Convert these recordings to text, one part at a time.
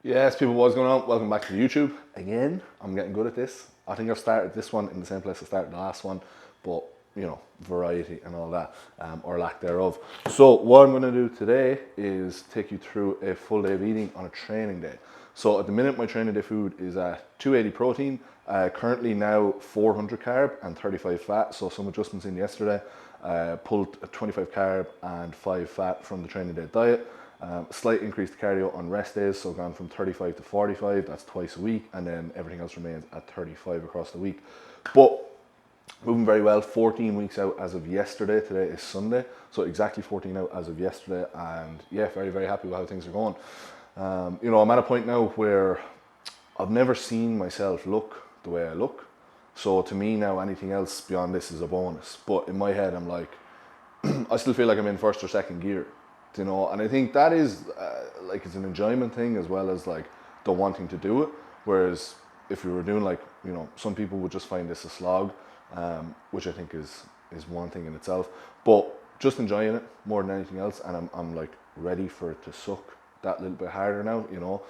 Yes, people, what's going on? Welcome back to YouTube. Again, I'm getting good at this. I think I've started this one in the same place I started the last one, but you know, variety and all that, or lack thereof. So what I'm going to do today is take you through a full day of eating on a training day. So at the minute, my training day food is at 280 protein, currently now 400 carb and 35 fat. So some adjustments in yesterday, pulled a 25 carb and 5 fat from the training day diet. Slight increase to cardio on rest days, so gone from 35 to 45, that's twice a week, and then everything else remains at 35 across the week. But moving very well, 14 weeks out as of yesterday. Today is Sunday, so exactly 14 out as of yesterday, and yeah, very, very happy with how things are going. You know, I'm at a point now where I've never seen myself look the way I look, so to me now anything else beyond this is a bonus. But in my head I'm like, I still feel like I'm in first or second gear, you know, and I think that is like it's an enjoyment thing as well as like the wanting to do it. Whereas if you were doing like, you know, some people would just find this a slog, which I think is one thing in itself. But just enjoying it more than anything else, and I'm like ready for it to suck that little bit harder now, you know.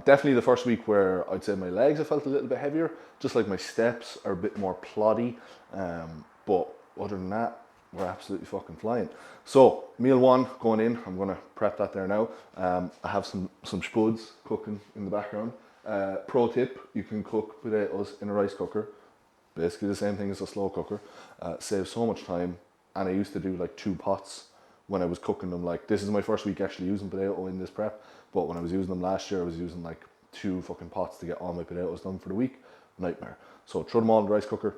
Definitely the first week where I'd say my legs have felt a little bit heavier, just like my steps are a bit more ploddy. But other than that, we're absolutely fucking flying. So meal one going in, I'm gonna prep that there now. I have some spuds cooking in the background. Pro tip, you can cook potatoes in a rice cooker. Basically the same thing as a slow cooker. Saves so much time, and I used to do like 2 pots when I was cooking them. Like, this is my first week actually using potato in this prep, but when I was using them last year, I was using like 2 fucking pots to get all my potatoes done for the week. Nightmare. So throw them all in the rice cooker,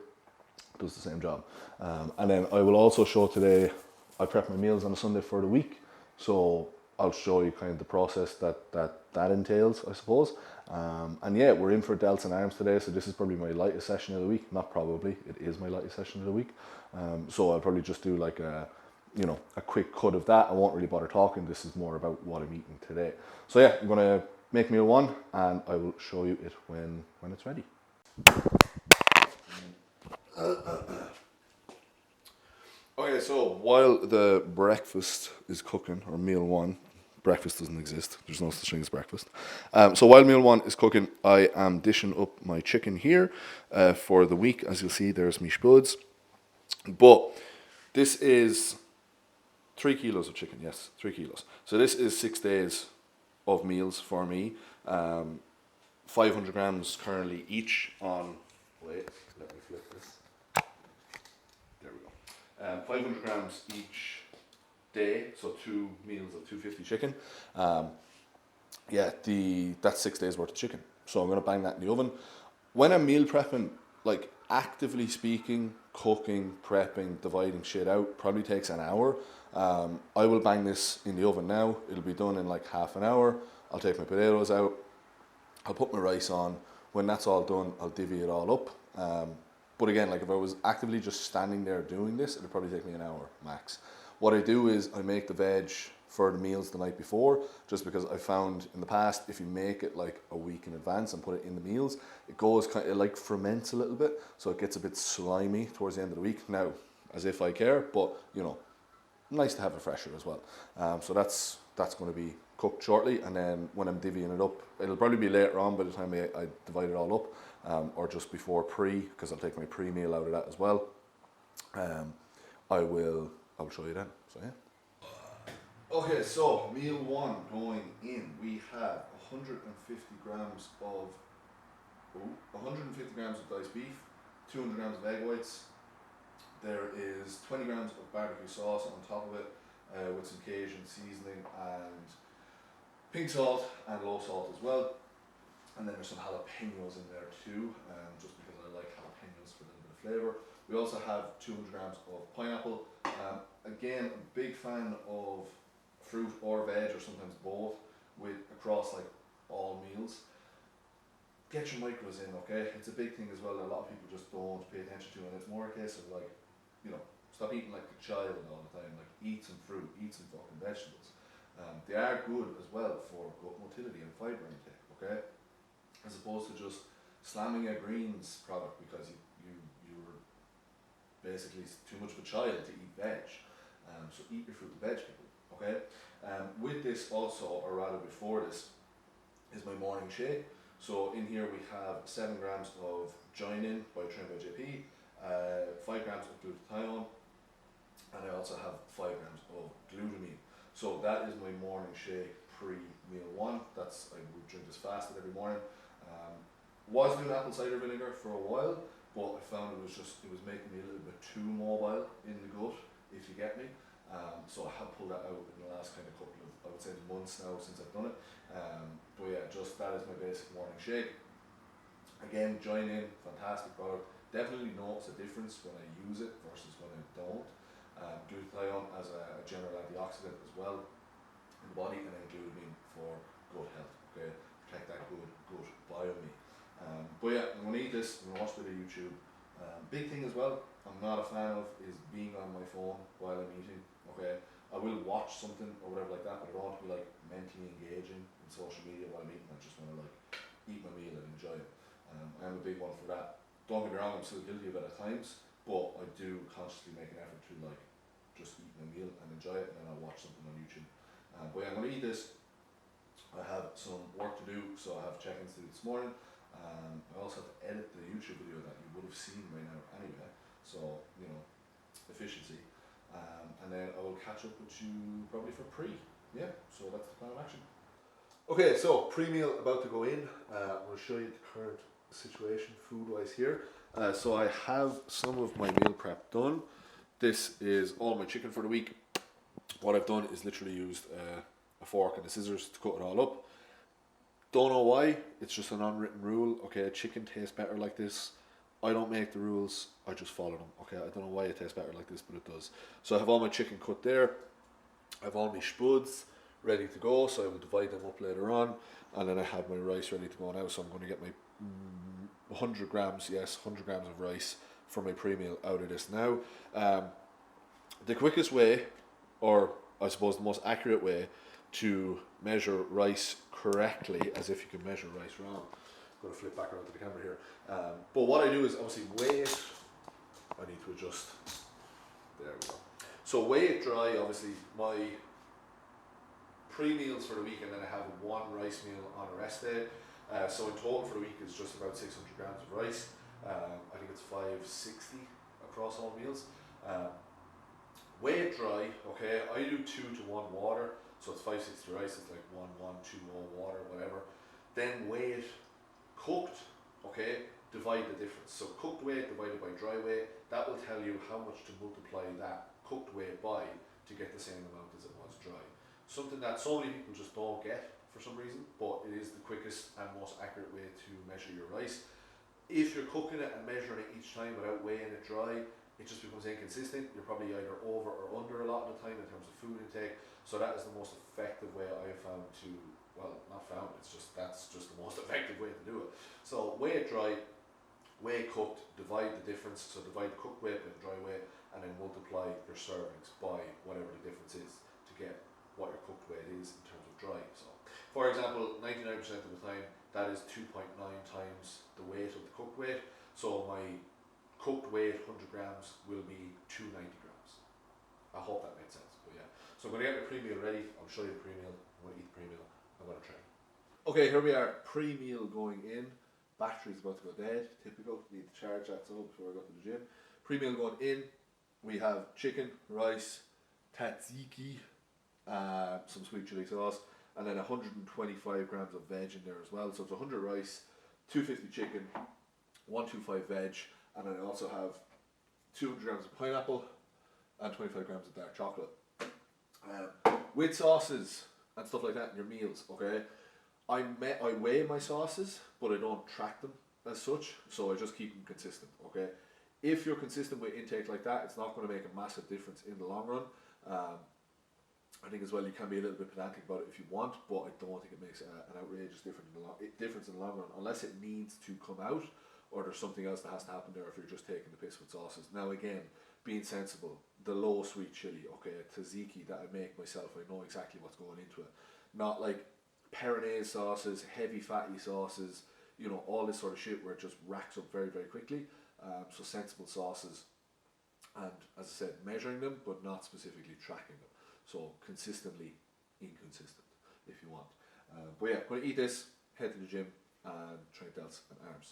does the same job. And then I will also show today, I prep my meals on a Sunday for the week, so I'll show you kind of the process that entails, I suppose. And yeah, we're in for delts and arms today, so this is probably my lightest session of the week. Not probably, it is my lightest session of the week. So I'll probably just do like a, you know, a quick cut of that. I won't really bother talking. This is more about what I'm eating today. So yeah, I'm gonna make meal one, and I will show you it when it's ready. Okay, so while the breakfast is cooking, or meal one, breakfast doesn't exist. There's no such thing as breakfast. So while meal one is cooking, I am dishing up my chicken here for the week. As you'll see, there's my spuds. But this is 3 kilos of chicken, yes, 3 kilos. So this is 6 days of meals for me. 500 grams currently each on, wait, let me flip this. There we go. 500 grams each day, so 2 meals of 250 chicken. Yeah, that's 6 days worth of chicken. So I'm gonna bang that in the oven. When I'm meal prepping, like actively speaking, cooking, prepping, dividing shit out, probably takes an hour. I will bang this in the oven now. It'll be done in like half an hour. I'll take my potatoes out. I'll put my rice on. When that's all done, I'll divvy it all up. But again, like if I was actively just standing there doing this, it'd probably take me an hour max. What I do is I make the veg for the meals the night before, just because I found in the past, if you make it like a week in advance and put it in the meals, it goes kind of like ferments a little bit, so it gets a bit slimy towards the end of the week. Now, as if I care, but you know, nice to have a fresher as well. So that's going to be cooked shortly, and then when I'm divvying it up, it'll probably be later on by the time I divide it all up, or just before because I'll take my pre-meal out of that as well. I will show you then. So yeah. Okay, so meal one going in, we have 150 grams of 150 grams of diced beef, 200 grams of egg whites. There is 20 grams of barbecue sauce on top of it, with some Cajun seasoning and pink salt and low salt as well. And then there's some jalapenos in there too, just because I like jalapenos for a little bit of flavour. We also have 200 grams of pineapple. Again, a big fan of fruit or veg, or sometimes both, across like all meals. Get your micros in, okay? It's a big thing as well that a lot of people just don't pay attention to, and it's more a case of like, you know, stop eating like a child all the time. Like, eat some fruit, eat some fucking vegetables. They are good as well for gut motility and fibre intake, okay? As opposed to just slamming a greens product because you're basically too much of a child to eat veg. So eat your fruit and veg, people, okay? With this also, or rather before this, is my morning shake. So in here we have 7 grams of Join-In by Train by JP, 5 grams of glutathione, and I also have 5 grams of glutamine. So that is my morning shake pre-meal one. That's, I would drink this fasted every morning. Was doing apple cider vinegar for a while, but I found it was making me a little bit too mobile in the gut, if you get me. So I have pulled that out in the last kind of couple of, I would say, months now since I've done it. But yeah, just that is my basic morning shake. Again, Join-In, fantastic product. Definitely notice a difference when I use it versus when I don't. Glutathione as a general antioxidant as well in the body, and then glutamine for gut health. Okay, protect that good gut biome. But yeah, I'm gonna eat this. I'm gonna watch a bit of YouTube. Big thing as well, I'm not a fan of is being on my phone while I'm eating. Okay, I will watch something or whatever like that, but I don't want to be like mentally engaging in social media while I'm eating. I just want to like eat my meal and enjoy it. I'm a big one for that. Don't get me wrong, I'm still guilty of it at times, but I do consciously make an effort to like just eat my meal and enjoy it, and then I'll watch something on YouTube. But yeah, I'm gonna eat this. I have some work to do, so I have check-ins to do this morning. I also have to edit the YouTube video that you would have seen by now anyway, so you know, efficiency. And then I will catch up with you probably for pre. Yeah, so that's the plan of action. Okay, so pre-meal about to go in. I'm going to show you the current situation food-wise here. So I have some of my meal prep done. This is all my chicken for the week. What I've done is literally used a fork and the scissors to cut it all up. Don't know why, it's just an unwritten rule. Okay, chicken tastes better like this. I don't make the rules, I just follow them. Okay, I don't know why it tastes better like this, but it does. So I have all my chicken cut there. I have all my spuds ready to go, so I will divide them up later on. And then I have my rice ready to go now, so I'm going to get my 100 grams, yes, 100 grams of rice for my pre-meal out of this now. The quickest way, or I suppose the most accurate way to measure rice correctly, as if you can measure rice wrong. I'm going to flip back around to the camera here. But what I do is obviously weigh it. I need to adjust. There we go. So weigh it dry, obviously my pre-meals for the week, and then I have one rice meal on a rest day. So in total for the week is just about 600 grams of rice. I think it's 560 across all meals. Weigh it dry, okay? I do 2 to 1 water, so it's 560 rice, it's like 1, 1, 2, 0 water, whatever. Then weigh it cooked, okay? Divide the difference. So cooked weight divided by dry weight, that will tell you how much to multiply that cooked weight by to get the same amount as it was dry. Something that so many people just don't get for some reason, but it is the quickest and most accurate way to measure your rice. If you're cooking it and measuring it each time without weighing it dry, it just becomes inconsistent. You're probably either over or under a lot of the time in terms of food intake. So that is the most effective way I have found to, well, not found, that's just the most effective way to do it. So weigh it dry, weigh cooked, divide the difference. So divide cooked weight by dry weight, and then multiply your servings by whatever the difference is to get what your cooked weight is in terms of dry. So for example, 99% of the time, that is 2.9 times the weight of the cooked weight. So my cooked weight, 100 grams, will be 290 grams. I hope that made sense, but yeah. So I'm going to get my pre-meal ready. I'll show you the pre-meal. I'm going to eat the pre-meal. I'm going to train. Okay, here we are. Pre-meal going in. Battery's about to go dead. Typical. Need to charge that so before I go to the gym. Pre-meal going in. We have chicken, rice, tzatziki, some sweet chili sauce, and then 125 grams of veg in there as well. So it's 100 rice, 250 chicken, 125 veg, and then I also have 200 grams of pineapple and 25 grams of dark chocolate. With sauces and stuff like that in your meals, okay? I weigh my sauces, but I don't track them as such, so I just keep them consistent, okay? If you're consistent with intake like that, it's not going to make a massive difference in the long run. I think as well you can be a little bit pedantic about it if you want, but I don't think it makes an outrageous difference in the long run, unless it needs to come out, or there's something else that has to happen there if you're just taking the piss with sauces. Now again, being sensible, the low sweet chili, okay, tzatziki that I make myself, I know exactly what's going into it. Not like Peronaise sauces, heavy fatty sauces, you know, all this sort of shit where it just racks up very, very quickly. So sensible sauces, and as I said, measuring them, but not specifically tracking them. So consistently inconsistent, if you want. But yeah, I'm going to eat this, head to the gym and train delts and arms.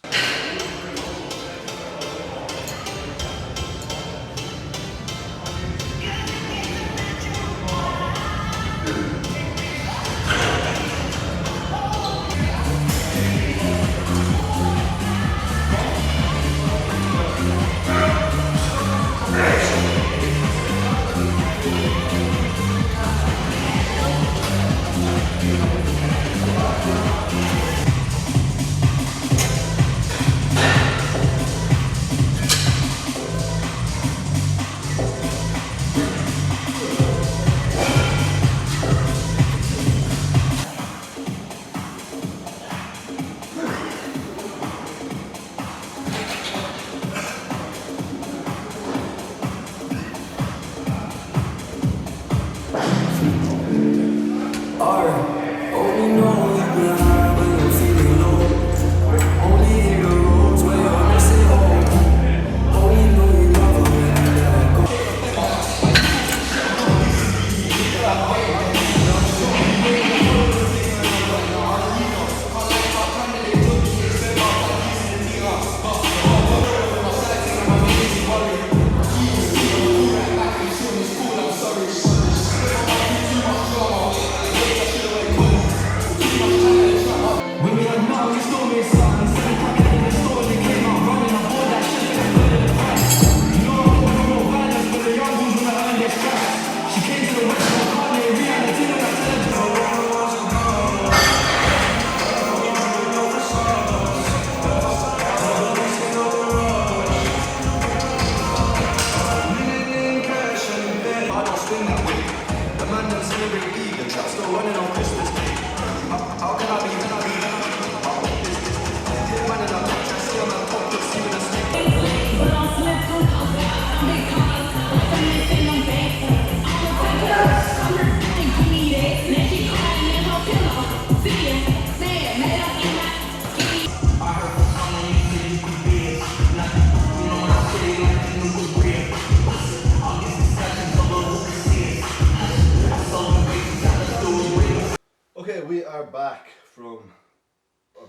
Okay, we are back from,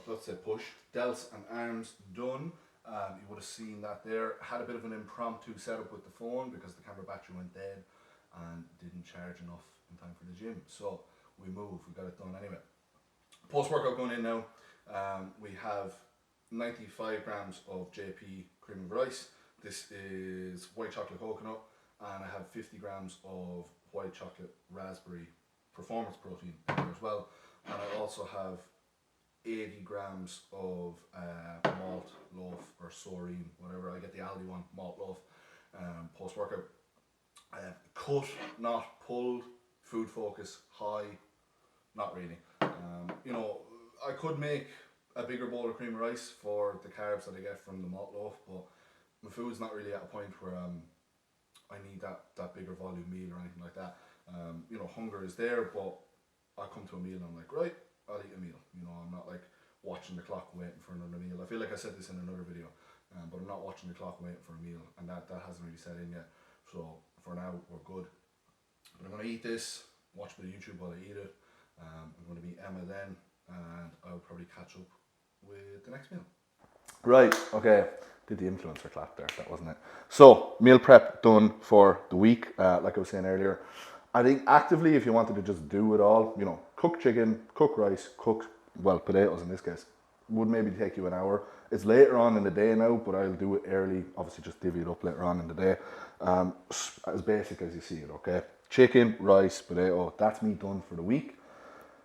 let's say, push, delts and arms done. You would have seen that there. Had a bit of an impromptu setup with the phone because the camera battery went dead and didn't charge enough in time for the gym. So we moved, we got it done anyway. Post-workout going in now. We have 95 grams of JP cream of rice. This is white chocolate coconut, and I have 50 grams of white chocolate raspberry performance protein in there as well. And I also have 80 grams of malt loaf or Soreen, whatever. I get the Aldi one, malt loaf, post-workout. Cut, not pulled, food focus, high, not really. You know, I could make a bigger bowl of cream of rice for the carbs that I get from the malt loaf, but my food's not really at a point where I need that bigger volume meal or anything like that. You know, hunger is there, but I come to a meal and I'm like, right, I'll eat a meal. You know, I'm not like watching the clock waiting for another meal. I feel like I said this in another video, but I'm not watching the clock waiting for a meal, and that hasn't really set in yet. So for now, we're good. But I'm gonna eat this, watch a bit of YouTube while I eat it. I'm gonna meet Emma then, and I'll probably catch up with the next meal. Right, okay. Did the influencer clap there, that wasn't it. So, meal prep done for the week. Like I was saying earlier, I think actively, if you wanted to just do it all, you know, cook chicken, cook rice, cook, well, potatoes in this case, would maybe take you an hour. It's later on in the day now, but I'll do it early, obviously just divvy it up later on in the day. As basic as you see it, okay? Chicken, rice, potato, that's me done for the week.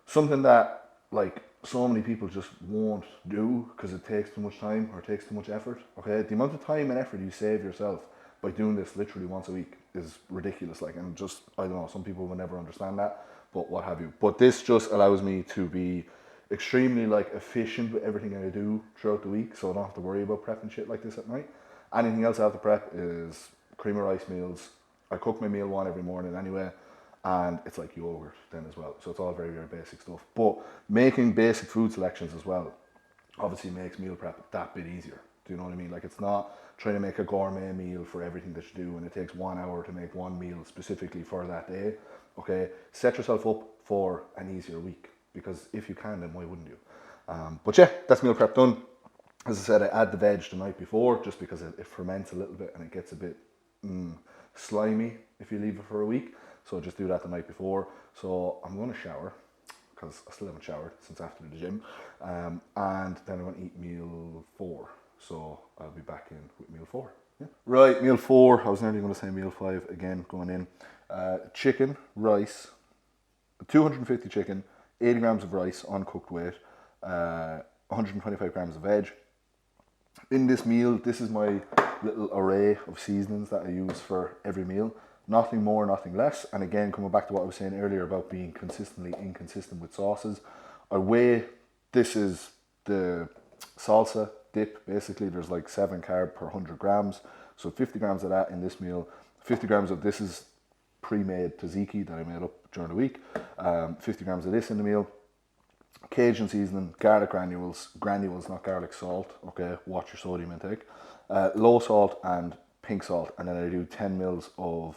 Something that, like, so many people just won't do because it takes too much time or takes too much effort, okay? The amount of time and effort you save yourself by doing this literally once a week is ridiculous, like, and just, I don't know, some people will never understand that, but what have you. But this just allows me to be extremely, like, efficient with everything I do throughout the week, so I don't have to worry about prepping shit like this at night. Anything else I have to prep is cream of rice meals. I cook my meal one every morning anyway, and it's like yogurt then as well. So it's all very, very basic stuff. But making basic food selections as well obviously makes meal prep that bit easier. Do you know what I mean? Like, it's not trying to make a gourmet meal for everything that you do, and it takes 1 hour to make one meal specifically for that day. Okay, set yourself up for an easier week, because if you can, then why wouldn't you? But yeah, that's meal prep done. As I said, I add the veg the night before just because it ferments a little bit and it gets a bit slimy if you leave it for a week. So I just do that the night before. So I'm going to shower because I still haven't showered since after the gym. And then I'm going to eat meal 4. So I'll be back in with meal 4. Yeah. Right, meal 4. I was nearly going to say meal 5 again going in. Chicken, rice, 250 chicken, 80 grams of rice, uncooked weight, 125 grams of veg. In this meal, this is my little array of seasonings that I use for every meal. Nothing more, nothing less. And again, coming back to what I was saying earlier about being consistently inconsistent with sauces, I weigh, this is the salsa dip. Basically, there's like 7 carb per 100 grams. So 50 grams of that in this meal. 50 grams of this is pre-made tzatziki that I made up during the week. 50 grams of this in the meal. Cajun seasoning, garlic granules, not garlic salt, okay, watch your sodium intake, low salt and pink salt, and then I do 10 mils of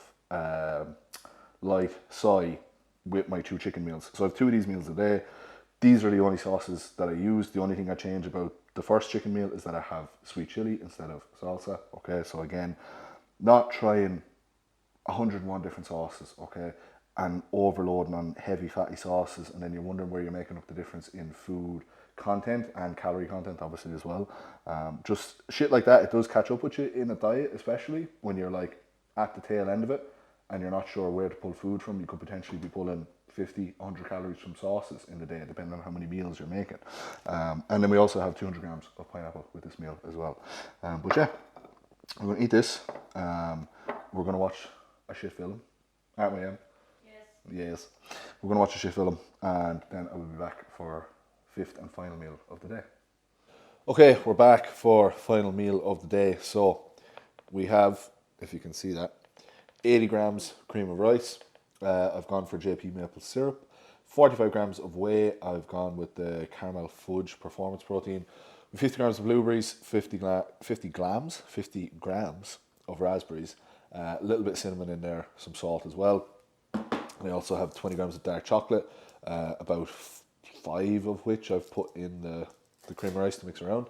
light soy with my 2 chicken meals. So I have 2 of these meals a day. These are the only sauces that I use. The only thing I change about the first chicken meal is that I have sweet chili instead of salsa, okay, so again, not trying 101 different sauces, okay, and overloading on heavy fatty sauces, and then you're wondering where you're making up the difference in food content and calorie content obviously as well. Just shit like that, it does catch up with you in a diet, especially when you're like at the tail end of it and you're not sure where to pull food from. You could potentially be pulling 50, 100 calories from sauces in the day, depending on how many meals you're making. And then we also have 200 grams of pineapple with this meal as well. But yeah, we're going to eat this. We're going to watch a shit film, aren't we, Em? Yes. We're going to watch a shit film and then I will be back for 5th and final meal of the day. Okay, we're back for final meal of the day. So we have, if you can see that, 80 grams cream of rice. I've gone for JP maple syrup. 45 grams of whey. I've gone with the caramel fudge performance protein. 50 grams of blueberries, 50 grams of raspberries. A little bit of cinnamon in there, some salt as well. I also have 20 grams of dark chocolate, about 5 of which I've put in the cream of rice to mix around.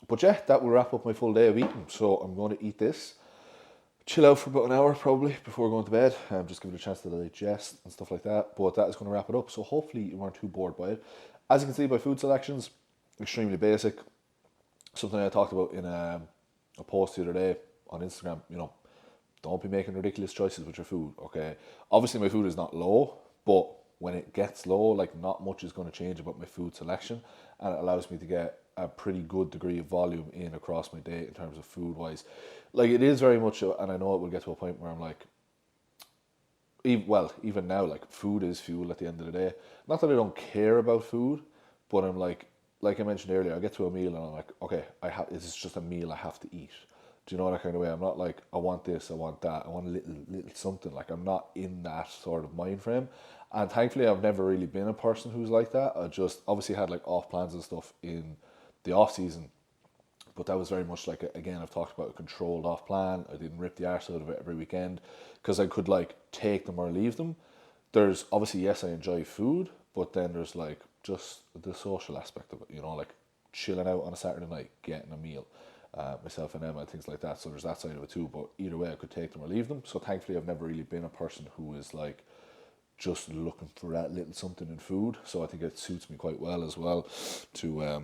But yeah, that will wrap up my full day of eating. So I'm going to eat this, chill out for about an hour probably before going to bed, just give it a chance to digest and stuff like that. But that is going to wrap it up. So hopefully you weren't too bored by it. As you can see by food selections, extremely basic. Something I talked about in a post the other day on Instagram, you know, don't be making ridiculous choices with your food, okay? Obviously, my food is not low, but when it gets low, like not much is going to change about my food selection, and it allows me to get a pretty good degree of volume in across my day in terms of food-wise. Like, it is very much, and I know it will get to a point where I'm like, even now, like, food is fuel at the end of the day. Not that I don't care about food, but I'm like I mentioned earlier, I get to a meal and I'm like, okay, this is just a meal I have to eat. Do you know that kind of way? I'm not like, I want this, I want that, I want a little something. Like, I'm not in that sort of mind frame. And thankfully, I've never really been a person who's like that. I just obviously had like off plans and stuff in the off season. But that was very much like, again, I've talked about a controlled off plan. I didn't rip the arse out of it every weekend because I could like take them or leave them. There's obviously, yes, I enjoy food, but then there's like just the social aspect of it, you know, like chilling out on a Saturday night, getting a meal. Myself and Emma, things like that. So there's that side of it too. But either way, I could take them or leave them. So thankfully, I've never really been a person who is like just looking for that little something in food. So I think it suits me quite well as well to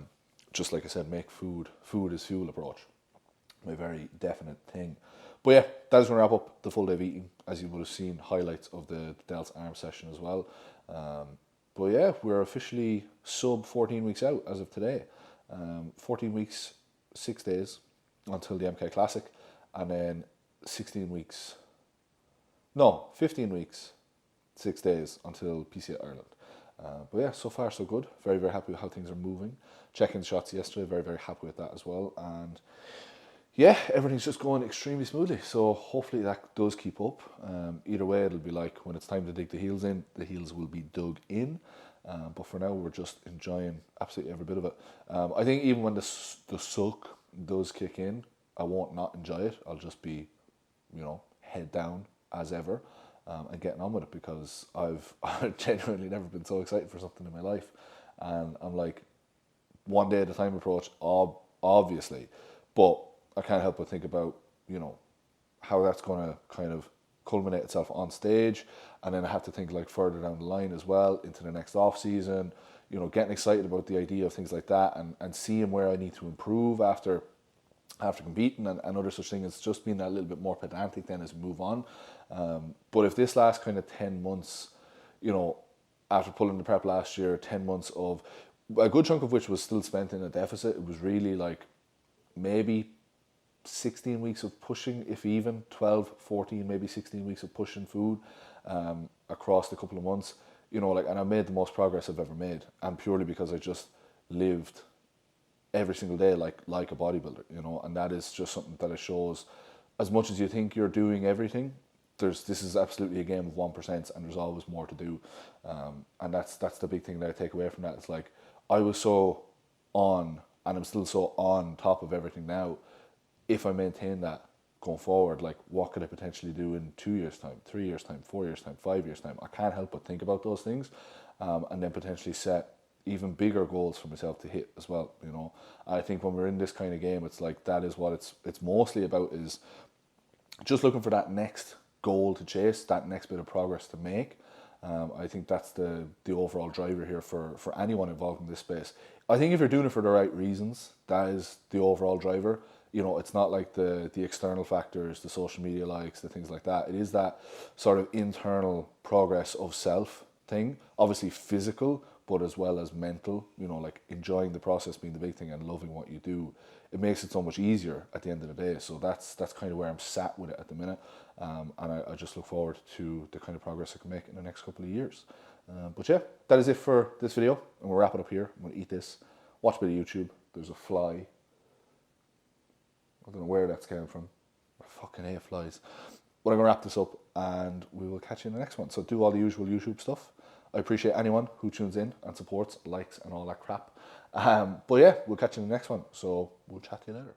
just like I said, make food is fuel approach. My very definite thing. But yeah, that is going to wrap up the full day of eating. As you would have seen, highlights of the Delts arm session as well. But yeah, we're officially sub 14 weeks out as of today. 14 weeks, 6 days until the MK Classic, and then 15 weeks, 6 days until PCA Ireland. But yeah, so far so good. Very, very happy with how things are moving. Checking the shots yesterday, very, very happy with that as well. And yeah, everything's just going extremely smoothly. So hopefully that does keep up. Either way, it'll be like when it's time to dig the heels in, the heels will be dug in. But for now, we're just enjoying absolutely every bit of it. I think even when the suck does kick in, I won't not enjoy it. I'll just be, head down as ever and getting on with it because I've genuinely never been so excited for something in my life. And I'm like, one day at a time approach, obviously, but I can't help but think about, you know, how that's going to kind of culminate itself on stage, and then I have to think like further down the line as well into the next off season, you know, getting excited about the idea of things like that, and seeing where I need to improve after competing, and other such things. It's just being a little bit more pedantic then as we move on. But if this last kind of 10 months, you know, after pulling the prep last year, 10 months of a good chunk of which was still spent in a deficit, it was really like maybe 16 weeks of pushing, if even 12, 14, maybe 16 weeks of pushing food across the couple of months, you know, like, and I made the most progress I've ever made, and purely because I just lived every single day like a bodybuilder, you know. And that is just something that it shows, as much as you think you're doing everything, this is absolutely a game of 1%, and there's always more to do. And that's the big thing that I take away from that. It's like, I was so on, and I'm still so on top of everything now. If I maintain that going forward, like, what could I potentially do in 2 years time, 3 years time, 4 years time, 5 years time? I can't help but think about those things, and then potentially set even bigger goals for myself to hit as well, you know. I think when we're in this kind of game, it's like, that is what it's mostly about, is just looking for that next goal to chase, that next bit of progress to make. I think that's the overall driver here for anyone involved in this space. I think if you're doing it for the right reasons, that is the overall driver. You know, it's not like the external factors, the social media likes, the things like that. It is that sort of internal progress of self thing, obviously physical, but as well as mental, you know, like enjoying the process being the big thing and loving what you do. It makes it so much easier at the end of the day. So that's kind of where I'm sat with it at the minute. And I just look forward to the kind of progress I can make in the next couple of years. But yeah, that is it for this video. And we'll wrap it up here. I'm going to eat this, watch a bit of YouTube. There's a fly. I don't know where that's came from. I fucking hate flies. But I'm going to wrap this up, and we will catch you in the next one. So do all the usual YouTube stuff. I appreciate anyone who tunes in and supports, likes, and all that crap. But yeah, we'll catch you in the next one. So we'll chat to you later.